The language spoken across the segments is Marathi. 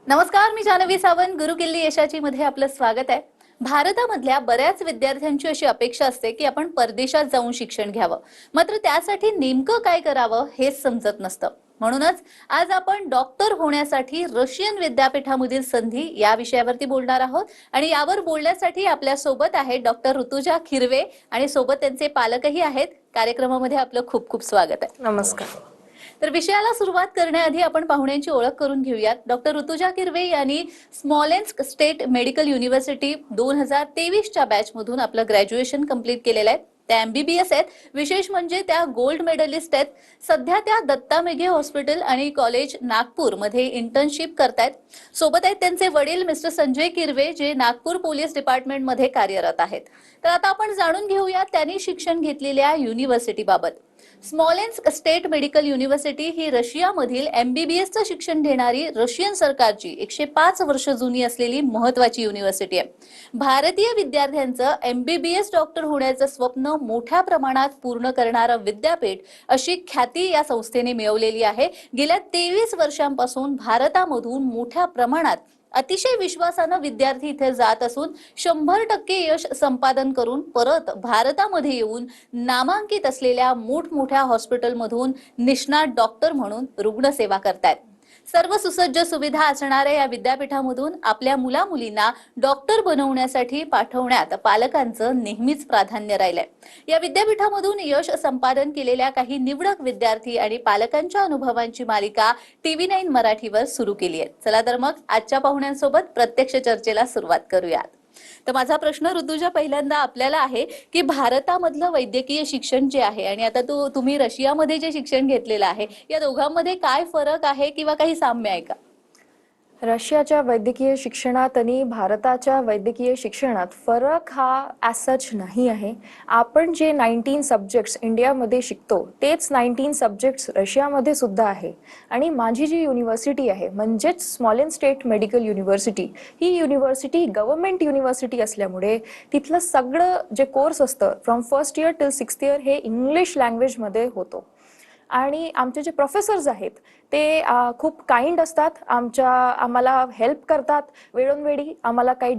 नमस्कार, मी जानवी सावंत. गुरुकिल्ली यशाची मध्ये आपलं स्वागत आहे. भारतामधल्या बऱ्याच विद्यार्थ्यांची अशी अपेक्षा असते की आपण परदेशात जाऊन शिक्षण घ्यावं, मात्र त्यासाठी नेमकं काय करावं हेच समजत नसतं. म्हणूनच आज आपण डॉक्टर होण्यासाठी रशियन विद्यापीठामधील संधी या विषयावरती बोलणार आहोत. आणि यावर बोलण्यासाठी आपल्या सोबत आहेत डॉक्टर ऋतुजा किरवे आणि सोबत त्यांचे पालकही आहेत. कार्यक्रमामध्ये आपलं खूप खूप स्वागत आहे. नमस्कार. तर विषयाला सुरुवात करण्याआधी आपण पाहुण्यांची ओळख करून घेऊयात. डॉक्टर ऋतुजा किरवे यांनी स्मॉलेन्स्क स्टेट मेडिकल युनिव्हर्सिटी 2023च्या बॅचमधून आपलं ग्रॅज्युएशन कंप्लीट केलेलं आहे. त्या MBBS आहेत. विशेष म्हणजे त्या गोल्ड मेडलिस्ट आहेत. सध्या त्या दत्ता मेघे हॉस्पिटल आणि कॉलेज नागपूर मध्ये इंटर्नशिप करतायत. सोबत आहेत त्यांचे वडील मिस्टर संजय किरवे, जे नागपूर पोलीस डिपार्टमेंट मध्ये कार्यरत आहेत. तर आता आपण जाणून घेऊया त्यांनी शिक्षण घेतलेल्या युनिव्हर्सिटी बाबत. स्मॉलेन्स्क स्टेट मेडिकल युनिव्हर्सिटी ही रशियामधील MBBSचं शिक्षण देणारी रशियन सरकारची 105 वर्ष जुनी असलेली महत्वाची युनिव्हर्सिटी आहे. भारतीय विद्यार्थ्यांचं MBBS डॉक्टर होण्याचं स्वप्न मोठ्या प्रमाणात पूर्ण करणारं विद्यापीठ अशी ख्याती या संस्थेने मिळवलेली आहे. गेल्या 23 वर्षांपासून भारतामधून मोठ्या प्रमाणात अतिशय विश्वासानं विद्यार्थी इथे जात असून 100% यश संपादन करून परत भारतामध्ये येऊन नामांकित असलेल्या मोठमोठ्या हॉस्पिटलमधून निष्णात डॉक्टर म्हणून रुग्णसेवा करतायत. सर्व सुसज्ज सुविधा असणाऱ्या या विद्यापीठामधून आपल्या मुला-मुलींना डॉक्टर बनवण्यासाठी पाठवण्यात पालकांचं नेहमीच प्राधान्य राहिलंय. या विद्यापीठामधून यश संपादन केलेल्या काही निवडक विद्यार्थी आणि पालकांच्या अनुभवांची मालिका TV9 मराठीवर सुरू केली आहे. चला तर मग आजच्या पाहुण्यांसोबत प्रत्यक्ष चर्चेला सुरुवात करूयात. तर माझा प्रश्न ऋतुजा पहिल्यांदा आपल्याला आहे की भारतामधलं वैद्यकीय शिक्षण जे आहे आणि आता तुम्ही रशियामध्ये जे शिक्षण घेतलेलं आहे, या दोघांमध्ये काय फरक आहे किंवा काही साम्य आहे का? रशियाच्या वैद्यकीय शिक्षणात आणि भारताच्या वैद्यकीय शिक्षणात फरक हा ॲज सच नाही आहे. आपण जे 19 सब्जेक्ट्स इंडियामध्ये शिकतो तेच 19 सब्जेक्ट्स रशियामध्ये सुद्धा आहे. आणि माझी जी युनिव्हर्सिटी आहे म्हणजेच स्मॉलेन्स्क स्टेट मेडिकल युनिव्हर्सिटी, ही युनिव्हर्सिटी गव्हर्नमेंट युनिव्हर्सिटी असल्यामुळे तिथलं सगळं जे कोर्स असतं from first year till 6th year हे इंग्लिश लँग्वेजमध्ये होतो. आणि आमचे जे प्रोफेसर्स आहेत ते खूप काइंड असतात. आम्हाला हेल्प करतात. वेळोवेळी आम्हाला काही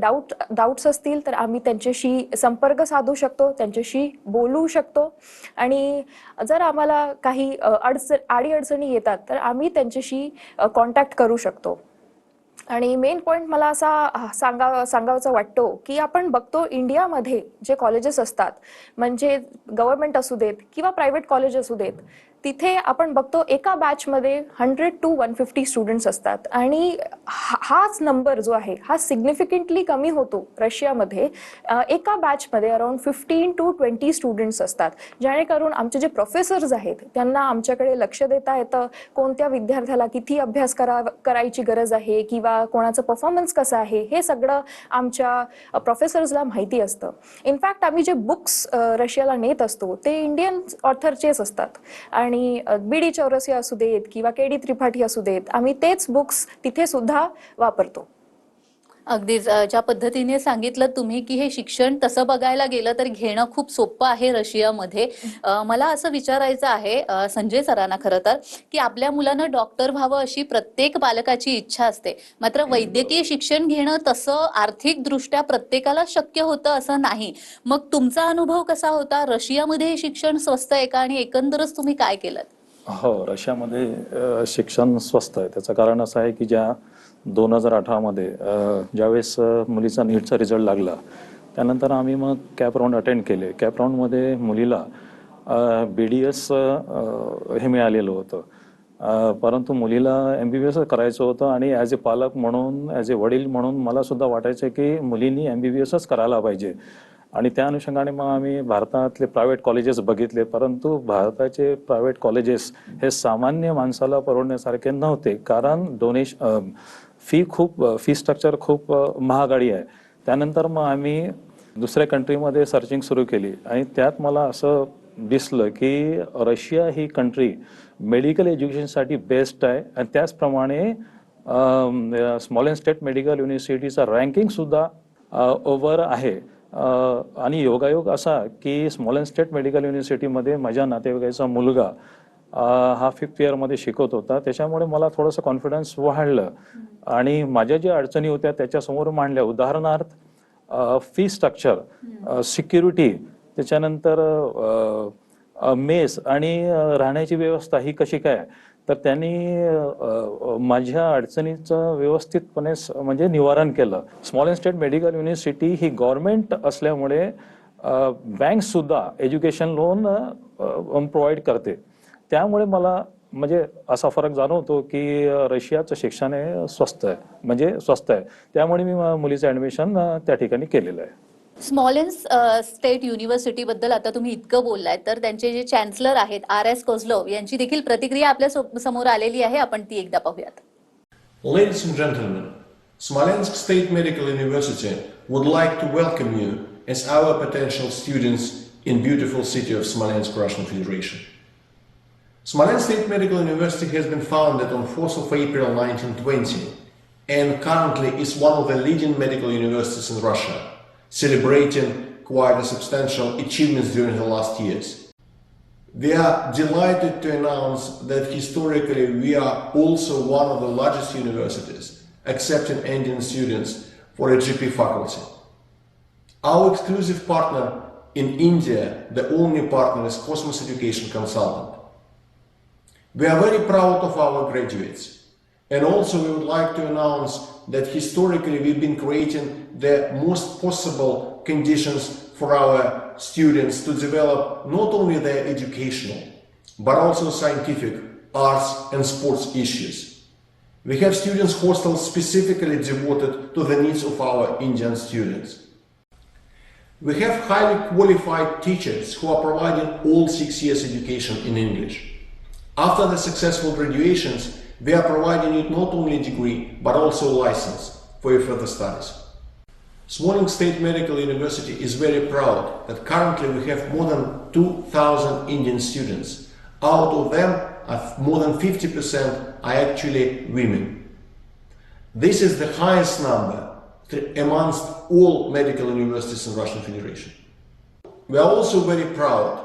डाऊट्स असतील तर आम्ही त्यांच्याशी संपर्क साधू शकतो, त्यांच्याशी बोलू शकतो. आणि जर आम्हाला काही अडीअडचणी येतात तर आम्ही त्यांच्याशी कॉन्टॅक्ट करू शकतो. आणि मेन पॉईंट मला असा सांगावाचा वाटतो की आपण बघतो इंडियामध्ये जे कॉलेजेस असतात, म्हणजे गव्हर्नमेंट असू देत किंवा प्रायव्हेट कॉलेज असू देत, तिथे आपण बघतो एका बॅचमध्ये 100 to 150 स्टुडंट्स असतात. आणि हाच नंबर जो आहे हा सिग्निफिकंटली कमी होतो रशियामध्ये. एका बॅचमध्ये अराउंड 15 to 20 स्टुडंट्स असतात, जेणेकरून आमचे जे प्रोफेसर्स आहेत त्यांना आमच्याकडे लक्ष देता येतं. कोणत्या विद्यार्थ्याला किती अभ्यास करायची गरज आहे किंवा कोणाचं परफॉर्मन्स कसं आहे हे सगळं आमच्या प्रोफेसर्सला माहिती असतं. इनफॅक्ट आम्ही जे बुक्स रशियाला नेत असतो ते इंडियन ऑथरचेच असतात. आणि BD चौरसिया असू देत किंवा KD त्रिपाठी असू देत, आम्ही तेच बुक्स तिथे सुद्धा वापरतो. अगदीच ज्या पद्धतीने सांगितलं तुम्ही की हे शिक्षण तसं बघायला गेलं तर घेणं खूप सोपं आहे रशियामध्ये. मला असं विचारायचं आहे संजय सरांना, खरं तर, की आपल्या मुलानं डॉक्टर व्हावं अशी प्रत्येक पालकाची इच्छा असते, मात्र वैद्यकीय शिक्षण घेणं तसं आर्थिकदृष्ट्या प्रत्येकाला शक्य होतं असं नाही. मग तुमचा अनुभव कसा होता? रशियामध्ये हे शिक्षण स्वस्त आहे का आणि एकंदरच तुम्ही काय केलं? हो, रशियामध्ये शिक्षण स्वस्त आहे. त्याचं कारण असं आहे की 2018 मध्ये ज्यावेळेस मुलीचा नीटचा रिझल्ट लागला त्यानंतर आम्ही मग कॅप राऊंड अटेंड केले. कॅप राऊंडमध्ये मुलीला BDS हे मिळालेलं होतं, परंतु मुलीला MBBS करायचं होतं. आणि ॲज ए पालक म्हणून, ॲज ए वडील म्हणून मला सुद्धा वाटायचं की मुलींनी MBBSच करायला पाहिजे. आणि त्या अनुषंगाने मग आम्ही भारतातले प्रायव्हेट कॉलेजेस बघितले, परंतु भारताचे प्रायव्हेट कॉलेजेस हे सामान्य माणसाला परवडण्यासारखे नव्हते, कारण फी स्ट्रक्चर खूप महागडी आहे. त्यानंतर मग आम्ही दुसऱ्या कंट्रीमध्ये सर्चिंग सुरू केली आणि त्यात मला असं दिसलं की रशिया ही कंट्री मेडिकल एज्युकेशनसाठी बेस्ट आहे. आणि त्याचप्रमाणे स्मॉलेन्स्क स्टेट मेडिकल युनिव्हर्सिटीचा रँकिंगसुद्धा ओव्हर आहे. आणि योगायोग असा की स्मॉलेन्स्क स्टेट मेडिकल युनिव्हर्सिटीमध्ये माझ्या नातेवाईकाचा मुलगा हा 5th इयरमध्ये शिकवत होता. त्याच्यामुळे मला थोडंसं कॉन्फिडन्स वाढलं आणि माझ्या ज्या अडचणी होत्या त्याच्यासमोर मांडल्या. उदाहरणार्थ फी स्ट्रक्चर, सिक्युरिटी, त्याच्यानंतर मेस आणि राहण्याची व्यवस्था ही कशी काय, तर त्यांनी माझ्या अडचणीचं व्यवस्थितपणे म्हणजे निवारण केलं. Small and state medical university he government असल्यामुळे बँक सुद्धा एज्युकेशन लोन प्रोव्हाइड करते. त्यामुळे मला म्हणजे असा फरक जाणवतो की रशियाचं शिक्षण हे स्वस्त आहे. त्यामुळे मी मुलीचं ऍडमिशन त्या ठिकाणी केलेलं आहे. स्मॉलेन्स स्टेट युनिव्हर्सिटी बद्दल आता तुम्ही इतकं बोललाय, तर त्यांचे जे चॅन्सलर आहेत RS कोझलोव यांची देखील प्रतिक्रिया आपल्या समोर आलेली आहे. आपण ती एकदा पाहूयात. Ladies and gentlemen, Smolensk State Medical University would like to welcome you as our potential students in beautiful city of Smolensk, Russian Federation. Smolensk State Medical University has been founded on 4th of April 1920 and currently is one of the leading medical universities in Russia, celebrating quite a substantial achievements during the last years. We are delighted to announce that historically we are also one of the largest universities accepting Indian students for a GP faculty. Our exclusive partner in India, the only partner, is Cosmos Education Consultant. We are very proud of our graduates, and also we would like to announce that historically we've been creating the most possible conditions for our students to develop not only their educational but also scientific, arts and sports issues. We have students hostels specifically devoted to the needs of our Indian students. We have highly qualified teachers who are providing all 6 years education in English. After the successful graduations, we are providing you not only a degree but also a license for your further studies. Smolensk State Medical University is very proud that currently we have more than 2,000 Indian students. Out of them, more than 50% are actually women. This is the highest number amongst all medical universities in Russian Federation. We are also very proud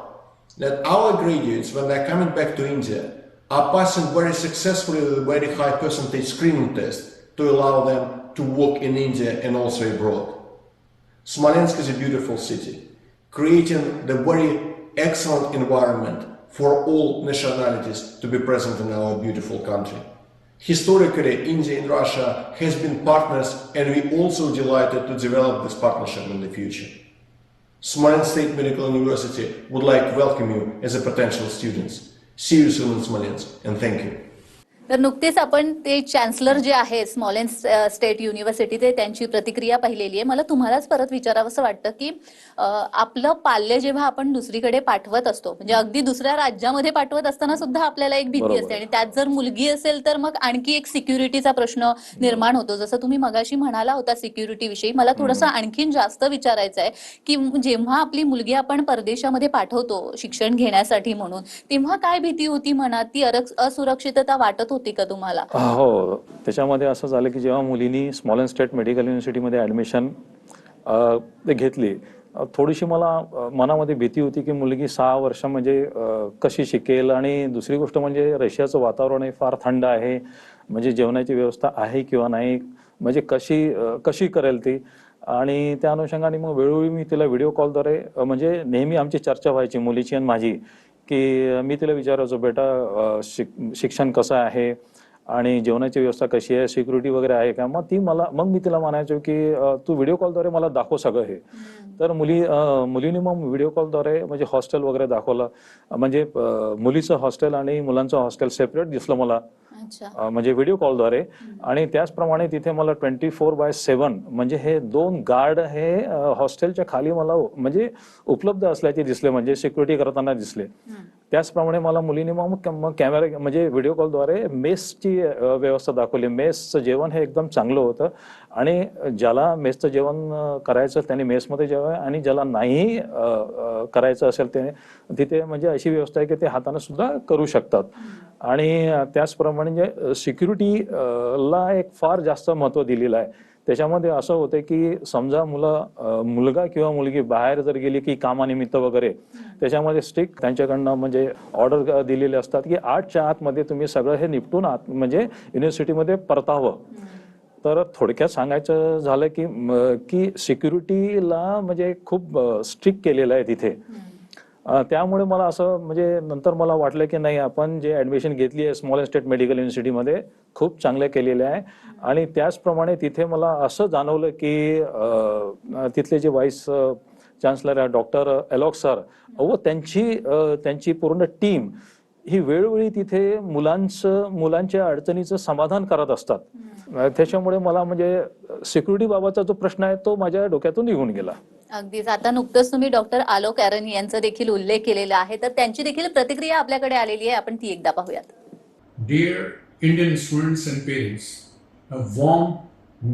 that our graduates, when they are coming back to India, are passing very successfully with a very high percentage screening test to allow them to work in India and also abroad. Smolensk is a beautiful city, creating the very excellent environment for all nationalities to be present in our beautiful country. Historically, India and Russia has been partners, and we also delighted to develop this partnership in the future. Smolensk State Medical University would like to welcome you as a potential students. See you soon in Smolensk, and thank you. तर नुकतेच आपण ते चॅन्सलर जे आहे स्मॉलेन्स स्टेट युनिव्हर्सिटी ते त्यांची प्रतिक्रिया पाहिलेली आहे. मला तुम्हालाच परत विचारावंसं वाटतं की आपलं पाल्य जेव्हा आपण दुसरीकडे पाठवत असतो, म्हणजे अगदी दुसऱ्या राज्यामध्ये पाठवत असताना सुद्धा आपल्याला एक भीती असते, आणि त्यात जर मुलगी असेल तर मग आणखी एक सिक्युरिटीचा प्रश्न निर्माण होतो. जसं तुम्ही मगाशी म्हणाला होता सिक्युरिटी विषयी, मला थोडंसं आणखीन जास्त विचारायचं आहे की जेव्हा आपली मुलगी आपण परदेशामध्ये पाठवतो शिक्षण घेण्यासाठी म्हणून, तेव्हा काय भीती होती मनात? ती असुरक्षितता वाटत होती का तुम्हाला? हो, त्याच्यामध्ये असं झालं की जेव्हा मुलींनी स्मॉलेन्स्क स्टेट मेडिकल युनिव्हर्सिटीमध्ये ऍडमिशन घेतली, थोडीशी मला मनामध्ये भीती होती की मुलगी 6 वर्ष म्हणजे कशी शिकेल, आणि दुसरी गोष्ट म्हणजे रशियाचं वातावरण फार थंड आहे, म्हणजे जेवणाची व्यवस्था आहे किंवा नाही, म्हणजे कशी करेल ती. आणि त्या अनुषंगाने मग वेळोवेळी मी तिला व्हिडिओ कॉलद्वारे, म्हणजे नेहमी आमची चर्चा व्हायची मुलीची आणि माझी, की मी तिला विचारायचो, बेटा शिक्षण कसं आहे आणि जेवणाची व्यवस्था कशी आहे, सिक्युरिटी वगैरे आहे का. मग मी तिला म्हणायचो की तू व्हिडिओ कॉलद्वारे मला दाखव सगळं हे. तर मुलीने मग व्हिडिओ कॉलद्वारे म्हणजे हॉस्टेल वगैरे दाखवलं, म्हणजे मुलीचं हॉस्टेल आणि मुलांचं हॉस्टेल सेपरेट दिसलं मला, म्हणजे व्हिडिओ कॉलद्वारे. आणि त्याचप्रमाणे तिथे मला 24/7 म्हणजे हे 2 गार्ड हे हॉस्टेलच्या खाली मला म्हणजे उपलब्ध असल्याचे दिसले, म्हणजे सिक्युरिटी करताना दिसले. त्याचप्रमाणे मला मुलीने मग कॅमेरा म्हणजे व्हिडिओ कॉलद्वारे मेसची व्यवस्था दाखवली. मेसचं जेवण हे एकदम चांगलं होतं, आणि ज्याला मेसचं जेवण करायचं त्याने मेसमध्ये जेवावं, आणि ज्याला नाही करायचं असेल ते तिथे म्हणजे अशी व्यवस्था आहे की ते हाताने सुद्धा करू शकतात. आणि त्याचप्रमाणे सिक्युरिटीला एक फार जास्त महत्त्व दिलेलं आहे. त्याच्यामध्ये असं होतं की समजा मुलगा किंवा मुलगी बाहेर जर गेली की कामानिमित्त वगैरे, त्याच्यामध्ये स्ट्रिक्ट त्यांच्याकडनं म्हणजे ऑर्डर दिलेले असतात की 8च्या आतमध्ये तुम्ही सगळं हे निपटून म्हणजे युनिव्हर्सिटीमध्ये परतावं. तर थोडक्यात सांगायचं झालं की सिक्युरिटीला म्हणजे खूप स्ट्रिक्ट केलेलं आहे तिथे. त्यामुळे मला असं म्हणजे नंतर मला वाटलं की नाही, आपण जे ऍडमिशन घेतली आहे स्मॉल स्टेट मेडिकल युनिव्हर्सिटीमध्ये खूप चांगलं केलेलं आहे. आणि त्याचप्रमाणे तिथे मला असं जाणवलं की तिथले जे व्हाईस चान्सलर आहे डॉक्टर एलॉक सर व त्यांची पूर्ण टीम ही वेळोवेळी तिथे मुलांच्या अडचणीचं समाधान करत असतात. त्याच्यामुळे मला म्हणजे सिक्युरिटी बाबतचा जो प्रश्न आहे तो माझ्या डोक्यातून निघून गेला. अगदीच. आता नुकतंच तुम्ही डॉक्टर आलोक ॲरन यांचा देखील उल्लेख केलेला आहे, तर त्यांची देखील प्रतिक्रिया आपल्याकडे आलेली आहे, आपण ती एकदा पाहूयात. Dear Indian students and parents, a warm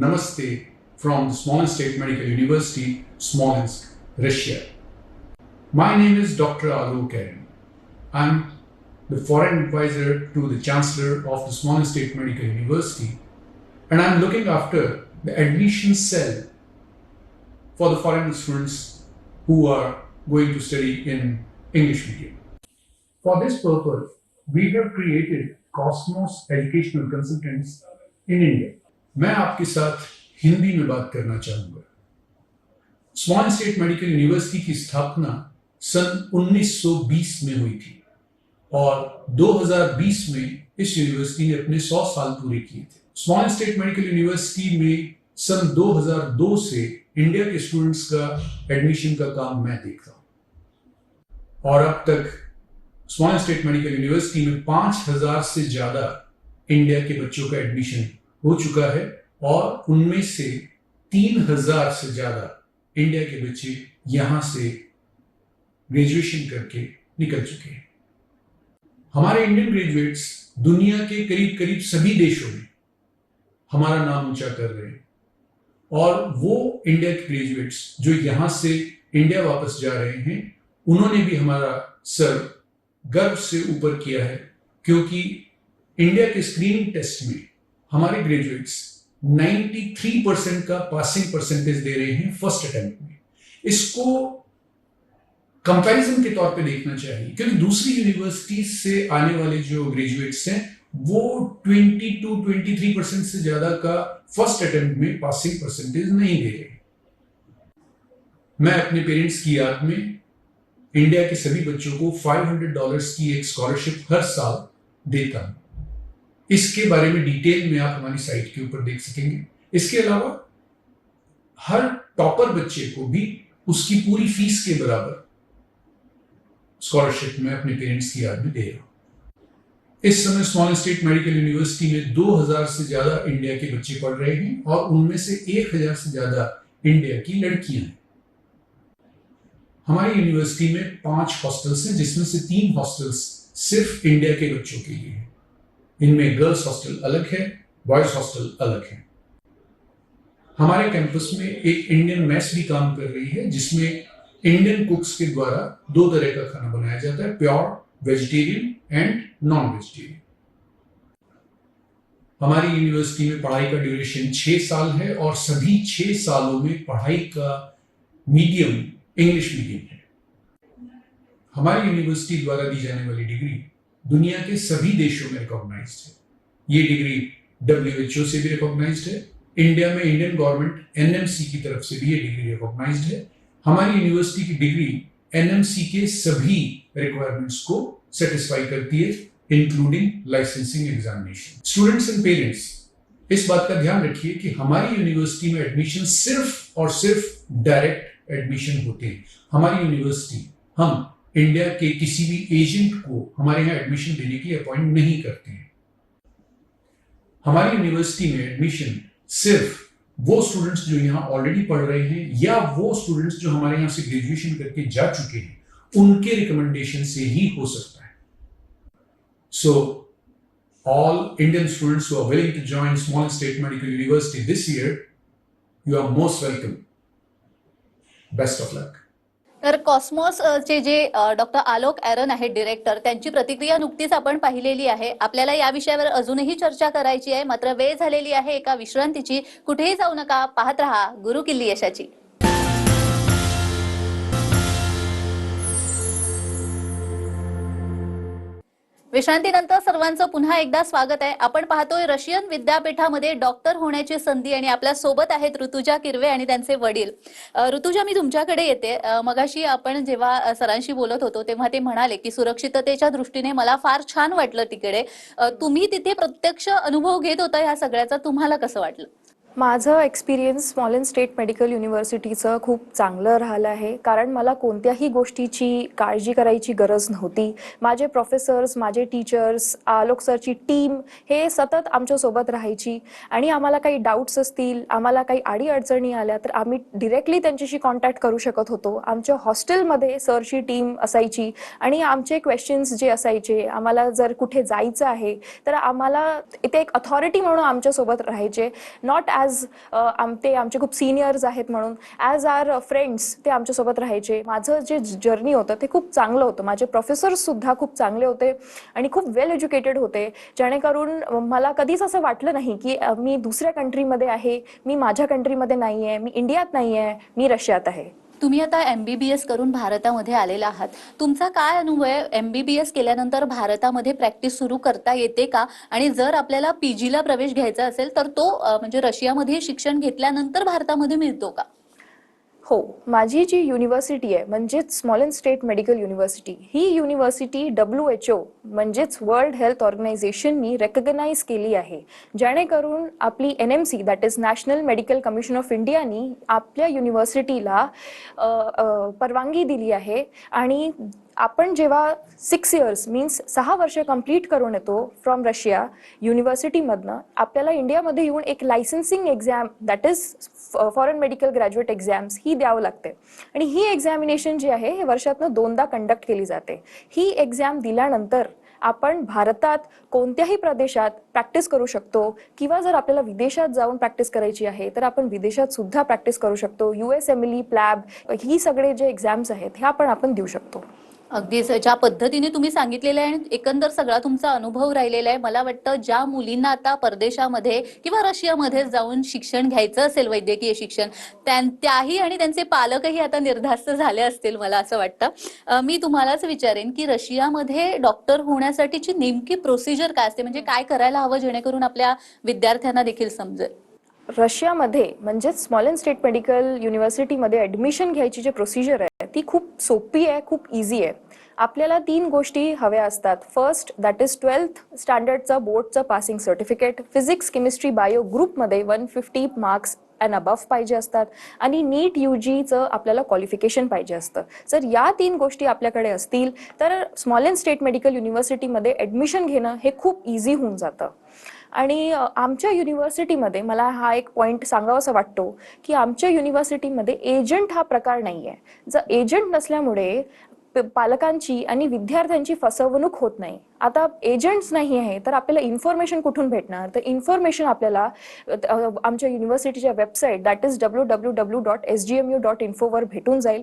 namaste from the Smolensk State Medical University, Smolensk, Russia. My name is Dr. Alok Aaron. I'm the foreign advisor to the Chancellor of the Smolensk State Medical University, and I'm looking after the admission cell for the foreign students who are going to study in English medium. For this purpose, we have created Cosmos Educational Consultants in India. मैं आपके साथ हिंदी में बात करना चाहूंगा. स्मॉल स्टेट मेडिकल यूनिवर्सिटी की स्थापना सन 1920 में हुई थी और 2020 में इस यूनिवर्सिटी ने अपने 100 साल पूरे किए थे. स्मॉल स्टेट मेडिकल यूनिवर्सिटी में सन 2002 से इंडिया के स्टूडेंट्स का एडमिशन का काम मैं देखता हूं और अब तक स्मॉल स्टेट मेडिकल यूनिवर्सिटी में 5000 से ज्यादा इंडिया के बच्चों का एडमिशन हो चुका है और उनमें से 3000 से ज्यादा इंडिया के बच्चे यहां से ग्रेजुएशन करके निकल चुके हैं. हमारे इंडियन ग्रेजुएट्स दुनिया के करीब करीब सभी देशों में हमारा नाम ऊंचा कर रहे हैं और वो इंडिया के ग्रेजुएट्स जो यहां से इंडिया वापस जा रहे हैं उन्होंने भी हमारा सर गर्व से ऊपर किया है, क्योंकि इंडिया के स्क्रीनिंग टेस्ट में हमारे ग्रेजुएट्स 93% का पासिंग परसेंटेज दे रहे हैं फर्स्ट अटेम्प्ट में. इसको कंपैरिजन के तौर पे देखना चाहिए, क्योंकि दूसरी यूनिवर्सिटी से आने वाले जो ग्रेजुएट्स हैं वो 22-23% से ज्यादा का फर्स्ट अटेम्प्ट में पासिंग परसेंटेज नहीं दे रहे. मैं अपने पेरेंट्स की याद में इंडिया के सभी बच्चों को $500 की एक स्कॉलरशिप हर साल देता हूं. इसके बारे में डिटेल में आप हमारी साइट के ऊपर देख सकेंगे. इसके अलावा हर टॉपर बच्चे को भी उसकी पूरी फीस के बराबर स्कॉलरशिप मैं अपने पेरेंट्स की याद में दे रहा हूं. इस समय स्मॉल स्टेट मेडिकल यूनिवर्सिटी में 2000 से ज्यादा इंडिया के बच्चे पढ़ रहे हैं और उनमें से 1000 से ज्यादा इंडिया की लड़कियां हैं. हमारी यूनिवर्सिटी में 5 हॉस्टल्स हैं, जिसमें से 3 हॉस्टल्स सिर्फ इंडिया के बच्चों के लिए हैं. इनमें गर्ल्स हॉस्टल अलग है, बॉयज हॉस्टल अलग है. हमारे कैंपस में एक इंडियन मेस भी काम कर रही है, जिसमें इंडियन कुक्स के द्वारा 2 तरह का खाना बनाया जाता है, pure vegetarian end non vegetarian. हमारी यूनिवर्सिटी में पढ़ाई का ड्यूरेशन 6 साल है और सभी 6 सालों में पढ़ाई का मीडियम इंग्लिश मीडियम है. हमारी यूनिवर्सिटी द्वारा दी जाने वाली डिग्री दुनिया के सभी देशों में रिकॉग्नाइज्ड है. ये डिग्री WHO से भी रिकॉग्नाइज्ड है. इंडिया में इंडियन गवर्नमेंट NMC की तरफ से भी ये डिग्री रिकॉग्नाइज्ड है. हमारी यूनिवर्सिटी की डिग्री NMC के सभी रिक्वायरमेंट्स को सेटिस्फाई करती है, including licensing examination. Students and parents, इस बात का ध्यान रखिए कि हमारी यूनिवर्सिटी में एडमिशन सिर्फ और सिर्फ डायरेक्ट एडमिशन होते हैं. हमारी यूनिवर्सिटी हम इंडिया के किसी भी एजेंट को हमारे यहाँ एडमिशन देने की अपॉइंट नहीं करते हैं. हमारी यूनिवर्सिटी में एडमिशन सिर्फ वो स्टूडेंट्स जो यहाँ ऑलरेडी पढ़ रहे हैं या वो स्टूडेंट्स जो हमारे यहाँ से ग्रेजुएशन करके जा चुके हैं उनके रिकमेंडेशन से ही हो सकता है. So all Indian students who are willing to join Smolensk State Medical University this year, you are most welcome. Best of luck. तर कॉस्मॉस चे जे डॉक्टर आलोक ॲरन आहेत डिरेक्टर, त्यांची प्रतिक्रिया नुकतीच आपण पाहिलेली आहे. आपल्याला या विषयावर अजूनही चर्चा करायची आहे, मात्र वेळ झालेली आहे एका विश्रांतीची. कुठेही जाऊ नका, पाहत रहा गुरुकिल्ली यशाची. विश्रांतीनंतर सर्वांचं पुन्हा एकदा स्वागत आहे. आपण पाहतोय रशियन विद्यापीठामध्ये डॉक्टर होण्याची संधी आणि आपल्या सोबत आहेत ऋतुजा किरवे आणि त्यांचे वडील. ऋतुजा, मी तुमच्याकडे येते. मगाशी आपण जेव्हा सरांशी बोलत होतो तेव्हा ते म्हणाले की सुरक्षिततेच्या दृष्टीने मला फार छान वाटलं तिकडे. तुम्ही तिथे प्रत्यक्ष अनुभव घेत होता ह्या सगळ्याचा, तुम्हाला कसं वाटलं? माझं एक्सपिरियन्स स्मॉलेन स्टेट मेडिकल युनिव्हर्सिटीचं खूप चांगलं राहिलं आहे, कारण मला कोणत्याही गोष्टीची काळजी करायची गरज नव्हती. माझे प्रोफेसर्स, माझे टीचर्स, आलोक सरची टीम हे सतत आमच्यासोबत राहायची आणि आम्हाला काही डाऊट्स असतील, आम्हाला काही अडीअडचणी आल्या तर आम्ही डिरेक्टली त्यांच्याशी कॉन्टॅक्ट करू शकत होतो. आमच्या हॉस्टेलमध्ये सरची टीम असायची आणि आमचे क्वेश्चन्स जे असायचे, आम्हाला जर कुठे जायचं आहे तर आम्हाला ते एक अथॉरिटी म्हणून आमच्यासोबत राहायचे. नॉट ॲज ते आमचे खूप सिनियर्स आहेत म्हणून, ॲज आर फ्रेंड्स ते आमच्यासोबत राहायचे. माझं जे जर्नी होतं ते खूप चांगलं होतं. माझे प्रोफेसर्ससुद्धा खूप चांगले होते आणि खूप वेल एज्युकेटेड होते, जेणेकरून मला कधीच असं वाटलं नाही की मी दुसऱ्या कंट्रीमध्ये आहे, मी माझ्या कंट्रीमध्ये नाही आहे, मी इंडियात नाही आहे, मी रशियात आहे. तुम्ही आता MBBS करून भारतामध्ये आलेला आहात. तुमचा काय अनुभव आहे? MBBS केल्यानंतर भारतामध्ये प्रॅक्टिस सुरू करता येते का? आणि जर आपल्याला PG ला प्रवेश घ्यायचा असेल तर तो म्हणजे रशियामध्ये शिक्षण घेतल्यानंतर भारतामध्ये मिळतो का? हो, माझी जी युनिव्हर्सिटी आहे म्हणजेच स्मॉलेन स्टेट मेडिकल युनिव्हर्सिटी, ही युनिव्हर्सिटी WHO म्हणजेच वर्ल्ड हेल्थ ऑर्गनायझेशननी रेकग्नाइज केली आहे, जेणेकरून आपली NMC that is national medical commission of इंडियानी आपल्या युनिव्हर्सिटीला परवानगी दिली आहे. आणि आपण जेव्हा 6 इयर्स मीन्स 6 वर्ष कंप्लीट करून येतो फ्रॉम रशिया युनिव्हर्सिटीमधनं, आपल्याला इंडियामध्ये येऊन एक licensing exam that is foreign medical graduate exams ही द्यावं लागते. आणि ही एक्झामिनेशन जी आहे हे वर्षातनं 2दा कंडक्ट केली जाते. ही एक्झाम दिल्यानंतर आपण भारतात कोणत्याही प्रदेशात प्रॅक्टिस करू शकतो, किंवा जर आपल्याला विदेशात जाऊन प्रॅक्टिस करायची आहे तर आपण विदेशात सुद्धा प्रॅक्टिस करू शकतो. USMLE, प्लॅब ही सगळे जे एक्झाम्स आहेत ह्या पण आपण देऊ शकतो. अगदीच ज्या पद्धतीने तुम्ही सांगितलेलं आहे आणि एकंदर सगळा तुमचा अनुभव राहिलेला आहे, मला वाटतं ज्या मुलींना आता परदेशामध्ये किंवा रशियामध्ये जाऊन शिक्षण घ्यायचं असेल, वैद्यकीय शिक्षण, त्याही आणि त्यांचे पालकही आता निर्धास्त झाले असतील, मला असं वाटतं. मी तुम्हालाच विचारेन की रशियामध्ये डॉक्टर होण्यासाठीची नेमकी प्रोसिजर काय असते, म्हणजे काय करायला हवं जेणेकरून आपल्या विद्यार्थ्यांना देखील समजेल? रशियामध्ये म्हणजेच स्मॉलेन स्टेट मेडिकल युनिव्हर्सिटीमध्ये ॲडमिशन घ्यायची जी प्रोसिजर आहे ती खूप सोपी आहे, खूप इझी आहे. आपल्याला 3 गोष्टी हव्या असतात. फर्स्ट दॅट इज 12th स्टँडर्डचं बोर्डचं passing certificate, physics, chemistry, bio ग्रुपमध्ये 150 मार्क्स अँड अबव्ह पाहिजे असतात, आणि नीट UGचं आपल्याला क्वालिफिकेशन पाहिजे असतं. जर या 3 गोष्टी आपल्याकडे असतील तर स्मॉलेन स्टेट मेडिकल युनिव्हर्सिटीमध्ये ॲडमिशन घेणं हे खूप इझी होऊन जातं. आणि आमच्या युनिव्हर्सिटीमध्ये मला हा एक पॉईंट सांगावासा वाटतो की आमच्या युनिव्हर्सिटीमध्ये एजंट हा प्रकार नाही आहे. जर एजंट नसल्यामुळे पालकांची आणि विद्यार्थ्यांची फसवणूक होत नाही. आता एजंट्स नाही आहे तर आपल्याला इन्फॉर्मेशन कुठून भेटणार? तर इन्फॉर्मेशन आपल्याला आमच्या युनिव्हर्सिटीच्या वेबसाईट दॅट इज www.sgmu.info वर भेटून जाईल.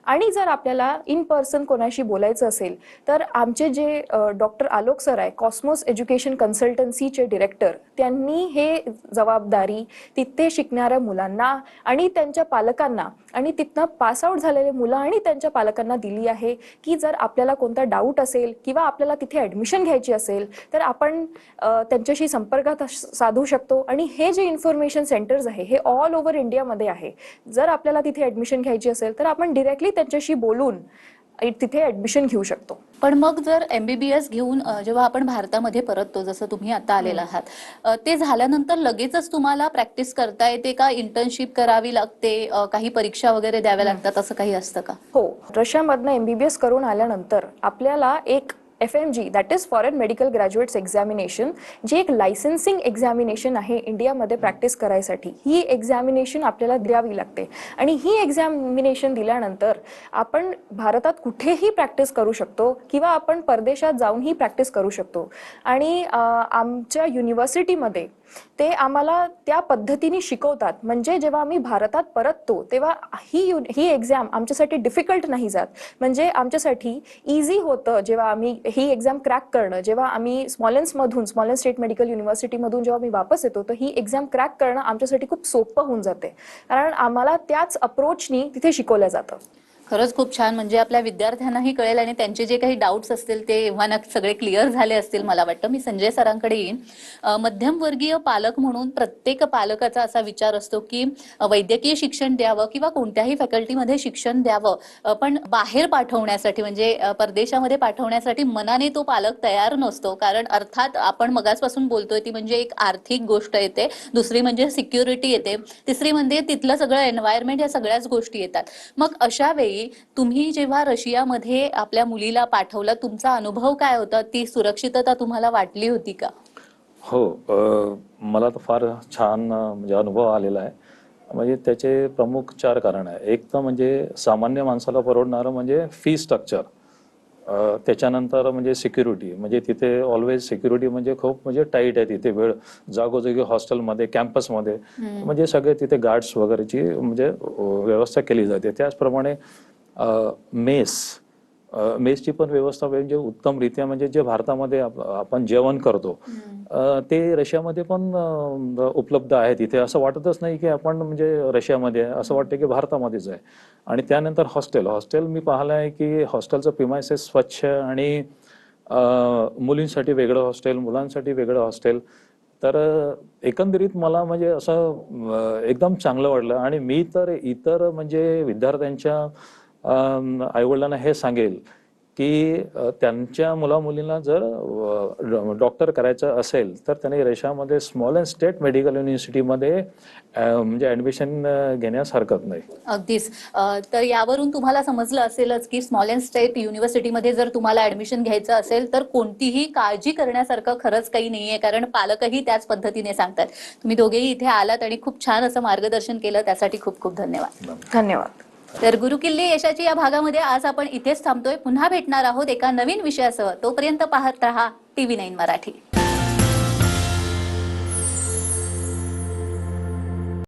आणि जर आपल्याला इन पर्सन कोणाशी बोलायचं असेल तर आमचे जे डॉक्टर आलोक सर आहे, कॉस्मॉस एज्युकेशन कन्सल्टन्सीचे डिरेक्टर, त्यांनी हे जबाबदारी तिथे शिकणाऱ्या मुलांना आणि त्यांच्या पालकांना आणि तिथनं पासआउट झालेले मुलं आणि त्यांच्या पालकांना दिली आहे की जर आपल्याला कोणता डाऊट असेल किंवा आपल्याला तिथे ॲडमिशन घ्यायची असेल तर आपण त्यांच्याशी संपर्कात साधू शकतो. आणि हे जे इन्फॉर्मेशन सेंटर्स आहे हे ऑल ओव्हर इंडियामध्ये आहे. जर आपल्याला तिथे ॲडमिशन घ्यायची असेल तर आपण डिरेक्टली त्यांच्याशी बोलून तिथे ॲडमिशन घेऊ शकतो. पण मग जर MBBS घेऊन जेव्हा आपण भारतामध्ये परततो, जसं तुम्ही आता आलेला आहात, ते झाल्यानंतर लगेचच तुम्हाला प्रॅक्टिस करता येते का? इंटर्नशिप करावी लागते, काही परीक्षा वगैरे द्याव्या लागतात, असं काही असतं का? हो, रशियामधनं MBBS करून आल्यानंतर आपल्याला एक FMG, that is foreign medical graduates examination, जी एक लायसन्सिंग एक्झामिनेशन आहे इंडियामध्ये प्रॅक्टिस करायसाठी. ही एक्झामिनेशन आपल्याला द्यावी लागते आणि ही एक्झामिनेशन दिल्यानंतर आपण भारतात कुठेही प्रॅक्टिस करू शकतो किंवा आपण परदेशात जाऊनही प्रॅक्टिस करू शकतो. आणि आमच्या युनिव्हर्सिटीमध्ये ते आम्हाला त्या पद्धतीने शिकवतात. म्हणजे जेव्हा आम्ही भारतात परततो तेव्हा ही एक्झाम आमच्यासाठी डिफिकल्ट नाही जात. म्हणजे आमच्यासाठी इझी होतं जेव्हा आम्ही ही एक्झाम क्रॅक करणं. जेव्हा आम्ही स्मॉलेन्स स्टेट मेडिकल युनिव्हर्सिटीमधून जेव्हा मी वापस येतो तर ही एक्झाम क्रॅक करणं आमच्यासाठी खूप सोपं होऊन जाते, कारण आम्हाला त्याच अप्रोचनी तिथे शिकवलं जातं. खरंच खूप छान. म्हणजे आपल्या विद्यार्थ्यांनाही कळेल आणि त्यांचे जे काही डाऊट्स असतील ते एव्हा सगळे क्लिअर झाले असतील मला वाटतं. मी संजय सरांकडे येईन. मध्यमवर्गीय पालक म्हणून प्रत्येक पालकाचा असा विचार असतो की वैद्यकीय शिक्षण द्यावं किंवा कोणत्याही फॅकल्टीमध्ये शिक्षण द्यावं, पण बाहेर पाठवण्यासाठी म्हणजे परदेशामध्ये पाठवण्यासाठी मनाने तो पालक तयार नसतो. कारण अर्थात आपण मगाचपासून बोलतोय ती म्हणजे एक आर्थिक गोष्ट येते, दुसरी म्हणजे सिक्युरिटी येते, तिसरी म्हणजे तिथलं सगळं एन्व्हायरमेंट, या सगळ्याच गोष्टी येतात. मग अशा वेळी तुम्ही जेव्हा रशियामध्ये आपल्या मुलीला पाठवलं, तुमचा अनुभव काय होता? ती सुरक्षितता तुम्हाला वाटली होती का? हो, मला तर फार छान म्हणजे अनुभव आलेला आहे. म्हणजे त्याचे प्रमुख 4 कारण आहे. एक तर म्हणजे सामान्य माणसाला परवडणारं म्हणजे फी स्ट्रक्चर, त्याच्यानंतर म्हणजे सिक्युरिटी, म्हणजे तिथे ऑलवेज सिक्युरिटी म्हणजे खूप म्हणजे टाईट आहे तिथे. वेळ जागोजागी हॉस्टेलमध्ये, कॅम्पसमध्ये म्हणजे सगळे तिथे गार्ड्स वगैरेची म्हणजे व्यवस्था केली जाते. त्याचप्रमाणे मेसची पण व्यवस्था म्हणजे उत्तमरित्या, म्हणजे जे भारतामध्ये आपण जेवण करतो ते रशियामध्ये पण उपलब्ध आहे तिथे. असं वाटतच नाही की आपण म्हणजे रशियामध्ये आहे, असं वाटतं की भारतामध्येच आहे. आणि त्यानंतर हॉस्टेल मी पाहिलं आहे की हॉस्टेलचं प्रिमायसेस स्वच्छ आणि मुलींसाठी वेगळं हॉस्टेल, मुलांसाठी वेगळं हॉस्टेल. तर एकंदरीत मला म्हणजे असं एकदम चांगलं वाटलं. आणि मी तर इतर म्हणजे विद्यार्थ्यांच्या आईवडिलांना हे सांगेल की त्यांच्या मुलामुलींना जर डॉक्टर करायचं असेल तर त्यांनी रशियामध्ये स्मॉलेन्स स्टेट मेडिकल युनिव्हर्सिटीमध्ये म्हणजे ॲडमिशन घेण्यास हरकत नाही. अगदीच. तर यावरून तुम्हाला समजलं असेलच की स्मॉलेन्स स्टेट युनिव्हर्सिटीमध्ये जर तुम्हाला ऍडमिशन घ्यायचं असेल तर कोणतीही काळजी करण्यासारखं खरंच काही नाहीये, कारण पालकही त्याच पद्धतीने सांगतात. तुम्ही दोघेही इथे आलात आणि खूप छान असं मार्गदर्शन केलं, त्यासाठी खूप खूप धन्यवाद. धन्यवाद. तर गुरुकिल्ली यशाची या भागामध्ये आज आपण इथेच थांबतोय. पुन्हा भेटणार आहोत एका नवीन विषयासह. तोपर्यंत पाहत रहा TV9 मराठी.